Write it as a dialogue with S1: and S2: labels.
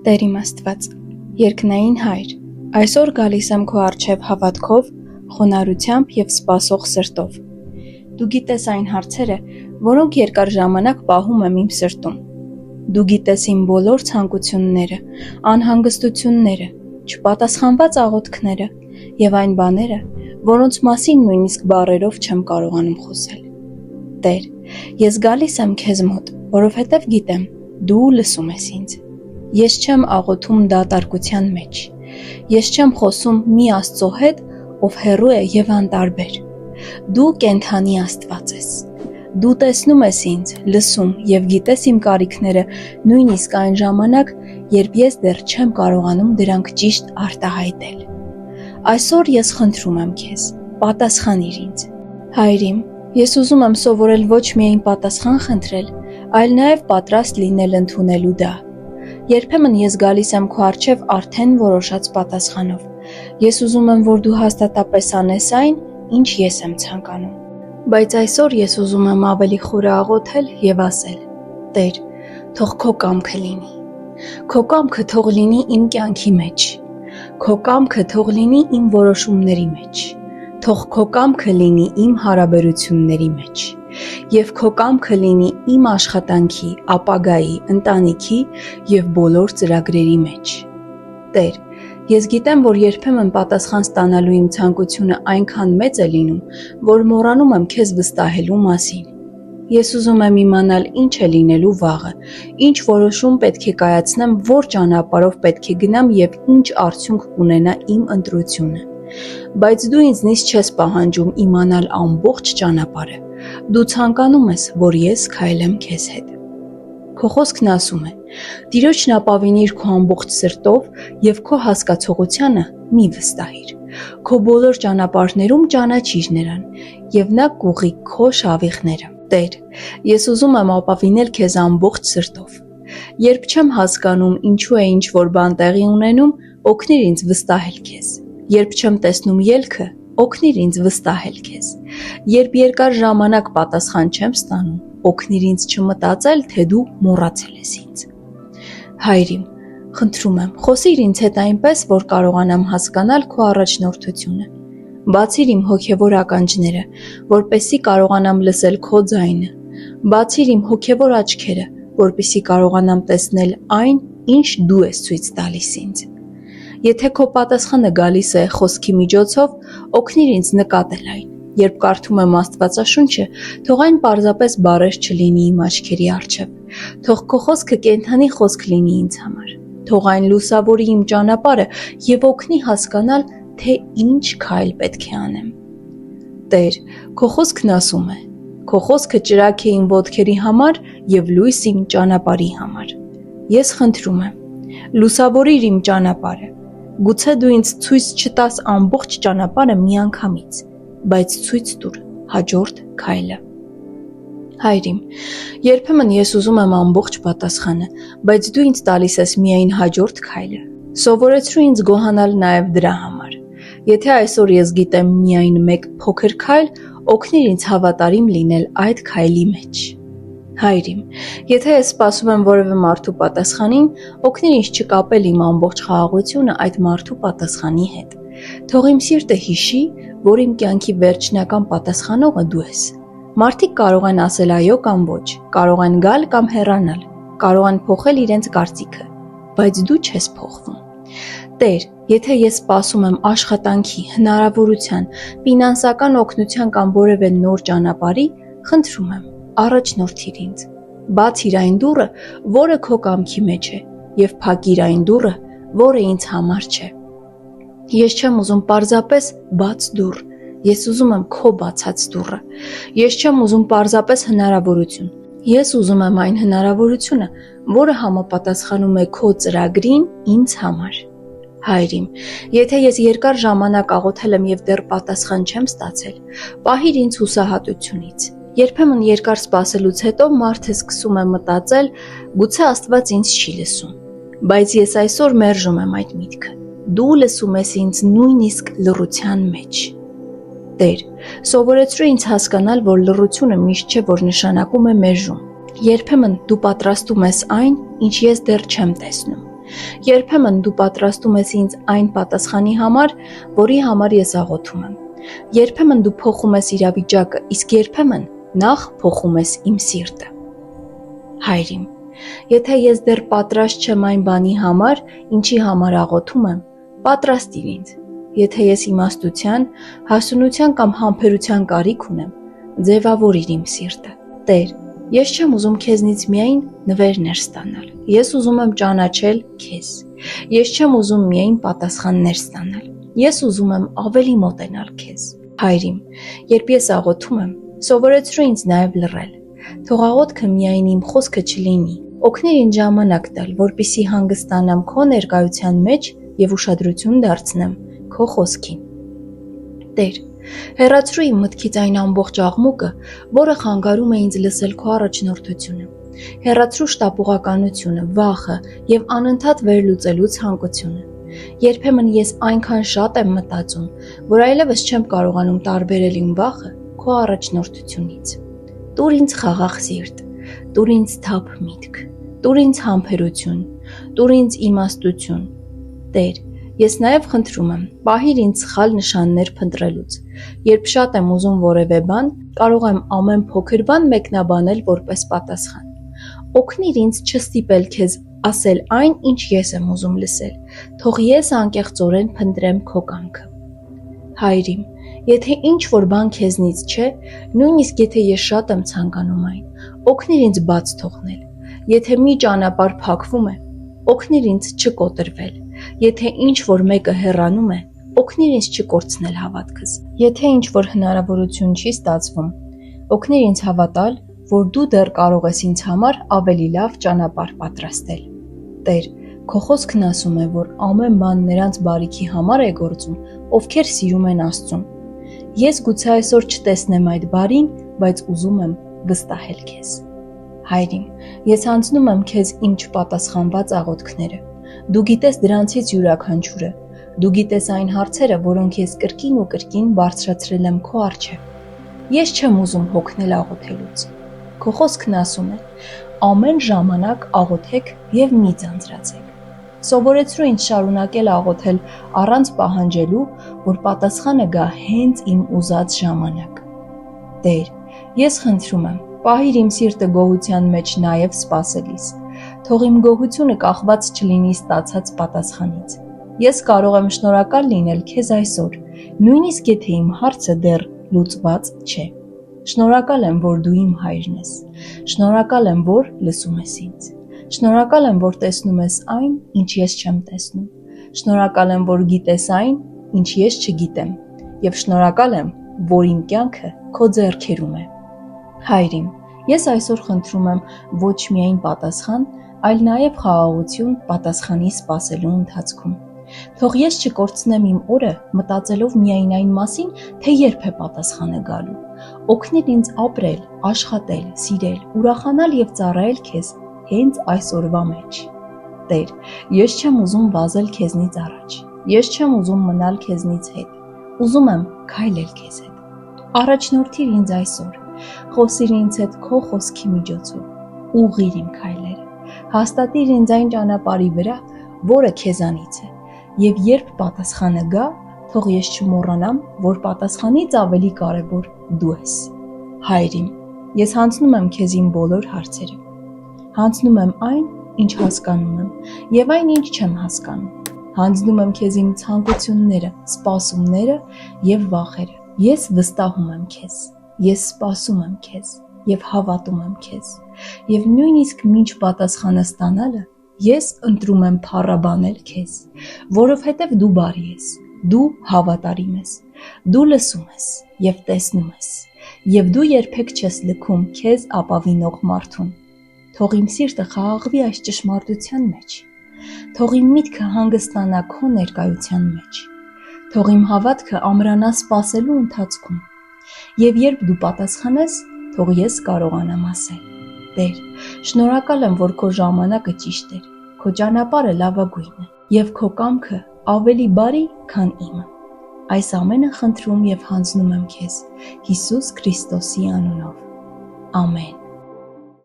S1: Տեր իմ Աստված, երկնային Հայր, այսօր գալիս եմ քո առջև հավատքով, խոնարհությամբ և սպասող սրտով։ Դու գիտես այն հարցերը, որոնք երկար ժամանակ պահում եմ իմ սրտում։ Դու գիտես իմ բոլոր ցանկությունները, անհանգստությունները, չպատասխանված աղոթքները և այն բաները, որոնց մասին նույնիսկ բառերով չեմ կարողանում խոսել։ Տեր, ես գալիս եմ քեզ մոտ, որովհետև գիտեմ, դու լսում ես ինձ։ Ես չեմ աղոթում դատարկության մեջ։ Ես չեմ խոսում մի Աստծո հետ, ով հեռու է և անտարբեր։ Դու կենդանի Աստված ես։ Դու տեսնում ես ինձ, լսում և գիտես իմ կարիքները նույնիսկ այն ժամանակ, երբ ես դեռ չեմ կարողանում դրանք ճիշտ արտահայտել։ Այսօր ես խնդրում եմ քեզ, պատասխանիր ինձ։ Հայր իմ, ես ուզում եմ սովորել ոչ միայն պատասխան խնդրել, այլ նաև պատրաստ լինել ընդունելու դա։ Երբեմն ես գալիս եմ քո առջև արդեն որոշած պատասխանով։ Ես ուզում եմ, որ դու հաստատապես անես այն, ինչ ես եմ ցանկանում։ Բայց այսօր ես ուզում եմ ավելի խորը աղոթել և ասել. Տեր, թող քո կամքը լինի։ Քո կամքը թող լինի իմ կյանքի մեջ։ Քո կամքը թող լինի իմ որոշումների մեջ։ Թող քո կամքը լինի իմ հարաբերությունների մեջ։ Եվ քո կամքը լինի իմ աշխատանքի, ապագայի, ընտանիքի և բոլոր ծրագրերի մեջ։ Տեր, ես գիտեմ, որ երբեմն պատասխան ստանալու իմ ցանկությունը այնքան մեծ է լինում, որ մոռանում եմ քեզ վստահելու մասին։ Ես ուզում եմ իմանալ ինչ է լինելու վաղը, ինչ որոշում պետք է կայացնեմ, որ ճանապարհով պետք է գնամ և ինչ արդյունք կունենա իմ ընտրությունը։ Բայց դու ինձնից չես պահանջում իմանալ ամբողջ ճանապարհը։ Դու ցանկանում ես, որ ես քայլեմ քեզ հետ։ Քո խոսքն ասում է. Տիրոջն ապավինիր քո ամբողջ սրտով և քո հասկացողությանը մի վստահիր։ Քո բոլոր ճանապարհներում ճանաչիր նրան, և նա կուղղի քո շավիղները։ Տեր, ես ուզում եմ ապավինել քեզ ամբողջ սրտով։ Երբ չեմ հասկանում ինչու է ինչ-որ բան տեղի ունենում, օգնիր ինձ վստահել քեզ։ Երբ չեմ տեսնում ելքը, օգնիր ինձ վստահել քեզ։ Երբ երկար ժամանակ պատասխան չեմ ստանում, օգնիր ինձ չմտածել, թե դու մոռացել ես ինձ։ Հայր իմ, խնդրում եմ, խոսիր ինձ հետ այնպես, որ կարողանամ հասկանալ քո առաջնորդությունը։ Բացիր իմ հոգևոր ականջները, որպեսզի կարողանամ լսել քո ձայնը։ Բացիր իմ հոգևոր աչքերը, որպեսզի կարողանամ տեսնել այն, ինչ դու ես ցույց տալիս ինձ։ Եթե քո պատասխանը գալիս է խոսքի միջոցով, օգնիր ինձ նկատել այն։ Երբ կարդում եմ Աստվածաշունչը, թող այն պարզապես բառեր չլինի իմ աչքերի առջև։ Թող քո խոսքը կենդանի խոսք լինի ինձ համար։ Թող այն լուսավորի իմ ճանապարհը և օգնի հասկանալ, թե ինչ քայլ պետք է անեմ։ Տեր, քո խոսքն ասում է. Քո խոսքը ճրագ է իմ ոտքերի համար և լույս իմ ճանապարհի համար։ Ես խնդրում եմ, լուսավորիր իմ ճանապարհը։ Գուցե դու ինձ ցույց չտաս ամբողջ ճանապարհը միանգամից, բայց ցույց տուր հաջորդ քայլը։ Հայր իմ, երբեմն ես ուզում եմ ամբողջ պատասխանը, բայց դու ինձ տալիս ես միայն հաջորդ քայլը։ Սովորեցրու ինձ գոհանալ նաև դրա համար։ Եթե այսօր ես գիտեմ միայն մեկ փոքր քայլ, օգնիր ինձ հավատարիմ լինել այդ քայլի մեջ։ Հայր իմ, եթե ես սպասում եմ որևէ մարդու պատասխանին, օգնիր ինձ չկապել իմ ամբողջ խաղաղությունը այդ մարդու պատասխանի հետ։ Թող իմ սիրտը հիշի, որ իմ կյանքի վերջնական պատասխանողը դու ես։ Մարդիկ կարող են ասել այո կամ ոչ, կարող են գալ կամ հեռանալ, կարող են փոխել իրենց կարծիքը, բայց դու չես փոխվում։ Տեր, եթե ես սպասում եմ աշխատանքի, հնարավորության, ֆինանսական օգնության կամ որևէ նոր ճանապարհի, խնդրում եմ, առաջնորդիր ինձ։ Բացիր այն դուռը, որը քո կամքի մեջ է, և փակիր այն դուռը, որը ինձ համար չէ։ Ես չեմ ուզում պարզապես բաց դուռ, ես ուզում եմ քո բացած դուռը։ Ես չեմ ուզում պարզապես հնարավորություն։ Ես ուզում եմ այն հնարավորությունը, որը համապատասխանում է քո ծրագրին ինձ համար։ Հայր իմ, եթե ես երկար ժամանակ աղոթել եմ և դեռ պատասխան չեմ ստացել, պահիր ինձ հուսահատությունից։ Երբեմն երկար սպասելուց հետո մարդը սկսում է մտածել, գուցե Աստված ինձ չի լսում։ Բայց ես այսօր մերժում եմ այդ միտքը։ Դու լսում ես ինձ նույնիսկ լռության մեջ։ Տեր, սովորեցրու ինձ հասկանալ, որ լռությունը միշտ չէ, որ նշանակում է մերժում։ Երբեմն դու պատրաստում ես այն, ինչ ես դեռ չեմ տեսնում։ Երբեմն դու պատրաստում ես ինձ այն պատասխանի համար, որի համար ես աղոթում եմ։ Երբեմն դու փոխում ես իրավիճակը, իսկ երբեմն նախ փոխում ես իմ սիրտը։ Հայր իմ, եթե ես դեռ պատրաստ չեմ այն բանի համար, ինչի համար աղոթում եմ, պատրաստիր ինձ։ Եթե ես իմաստության, հասունության կամ համբերության կարիք ունեմ, ձևավորիր իմ սիրտը։ Տեր, ես չեմ ուզում քեզնից միայն նվերներ ստանալ։ Ես ուզում եմ ճանաչել քեզ։ Ես չեմ ուզում միայն պատասխաններ ստանալ։ Ես ուզում եմ ավելի մոտենալ քեզ։ Հայր իմ, երբ ես աղոթում եմ, սովորեցրու ինձ նաև լռել։ Թող աղոթքը միայն իմ խոսքը չլինի։ Օգնիր ինձ ժամանակ տալ, որպեսզի հանգստանամ քո ներկայության մեջ եւ ուշադրություն դարձնեմ քո խոսքին։ Տեր, հեռացրու իմ մտքից այն ամբողջ աղմուկը, որը խանգարում է ինձ լսել քո առաջնորդությունը։ Հեռացրու շտապողականությունը, վախը եւ անընդհատ վերլուծելու ցանկությունը։ Երբեմն ես այնքան շատ եմ մտածում, որ այլևս չեմ կարողանում տարբերել իմ վախը քո առաջնորդությունից։ Տուր ինձ խաղաղ սիրտ, տուր ինձ թափ միտք, տուր ինձ համբերություն, տուր ինձ իմաստություն։ Տեր, ես նաև խնդրում եմ, պահիր ինձ սխալ նշաններ փնտրելուց։ Երբ շատ եմ ուզում որևէ բան, կարող եմ ամեն փոքր բան մեկնաբանել որպես պատասխան։ Օգնիր ինձ չստիպել քեզ ասել այն, ինչ ես եմ ուզում լսել։ Թող ես անկեղծորեն փնտրեմ քո կամքը։ Հայր իմ, եթե ինչ որ բան քեզնից չէ, նույնիսկ եթե ես շատ եմ ցանկանում այն, օգնիր ինձ բաց թողնել։ Եթե մի ճանապարհ փակվում է, օգնիր ինձ չկոտրվել։ Եթե ինչ որ մեկը հեռանում է, օգնիր ինձ չկորցնել հավատքս։ Եթե ինչ որ հնարավորություն չի ստացվում, օգնիր ինձ հավատալ, որ դու դեռ կարող ես ինձ համար ավելի լավ ճանապարհ պատրաստել։ Տեր, քո խոսքն ասում է, որ ամեն բան նրանց բարիքի համար է գործում, ովքեր սիրում են Աստծուն։ Ես գուցե այսօր չտեսնեմ այդ բարին, բայց ուզում եմ վստահել քեզ։ Հայր իմ, ես հանձնում եմ քեզ իմ չպատասխանված աղոթքները։ Դու գիտես դրանցից յուրաքանչյուրը։ Դու գիտես այն հարցերը, որոնք ես կրկին ու կրկին բարձրացրել եմ քո առջև։ Ես չեմ ուզում հոգնել աղոթելուց։ Քո խոսքն ասում է. ամեն ժամանակ աղոթեք եւ մի ձանձրացեք։ Սովորեցրու ինձ շարունակել աղոթել առանց պահանջելու, որ պատասխանը գա հենց իմ ուզած ժամանակ։ Տեր, ես խնդրում եմ, պահիր իմ սիրտը գոհության մեջ նաև սպասելիս։ Թող իմ գոհությունը կախված չլինի ստացած պատասխանից։ Ես կարող եմ շնորհակալ լինել քեզ այսօր, նույնիսկ եթե իմ հարցը դեռ լուծված չէ։ Շնորհակալ եմ, որ դու իմ հայրն ես։ Շնորհակալ եմ, որ լսում ես ինձ։ Շնորհակալ եմ, որ տեսնում ես այն, ինչ ես չեմ տեսնում։ Շնորհակալ եմ, որ գիտես այն, ինչ ես չգիտեմ, եւ շնորհակալ եմ, որ իմ կյանքը քո ձեռքերում է։ Հայր իմ, ես այսօր խնդրում եմ ոչ միայն պատասխան, այլ նաև խաղաղություն պատասխանի սպասելու ընթացքում։ Թող ես չկորցնեմ իմ օրը մտածելով միայն այն մասին, թե երբ է պատասխանը գալու։ Օգնիր ինձ ապրել, աշխատել, սիրել, ուրախանալ եւ ծառայել քեզ հենց այսօրվա մեջ։ Տեր, ես չեմ ուզում վազել քեզնից առաջ։ Ես չեմ ուզում մնալ քեզնից հետ։ Ուզում եմ քայլել քեզ հետ։ Առաջնորդիր ինձ այսօր։ Խոսիր ինձ հետ քո խոսքի միջոցով։ Ուղղիր իմ քայլերը։ Հաստատիր ինձ այն ճանապարհի վրա, որը քեզանից է։ Եվ երբ պատասխանը գա, թող ես չմոռանամ, որ պատասխանից ավելի կարևոր դու ես։ Հայր իմ, ես հանձնում եմ քեզ իմ բոլոր հարցերը։ Հանձնում եմ այն, ինչ հասկանում եմ, եւ այն, ինչ չեմ հասկանում։ Հանձնում եմ քեզ իմ ցանկությունները, սպասումները եւ վախերը։ Ես վստահում եմ քեզ։ Ես սպասում եմ քեզ եւ հավատում եմ քեզ։ Եվ նույնիսկ մինչ պատասխանը ստանալը ես ընտրում եմ փառաբանել քեզ, որովհետև դու բարի ես, դու հավատարիմ ես, դու լսում ես եւ տեսնում ես, եւ դու երբեք չես լքում քեզ ապավինող մարդուն։ Թող իմ սիրտը խաղաղվի այս ճշմարտության մեջ, թող իմ միտքը հանգստանա քո ներկայության մեջ, թող իմ հավատքը ամրանա սպասելու ընթացքում, եւ երբ դու պատասխանես, թող ես կարողանամ ասել. Տեր, շնորհակալ եմ, որ քո ժամանակը ճիշտ էր, քո ճանապարհը լավագույնն է, եւ քո կամքը ավելի բարի, քան իմը։ Այս ամենը խնդրում եւ հանձնում եմ քեզ Հիսուս Քրիստոսի անունով։ Ամեն։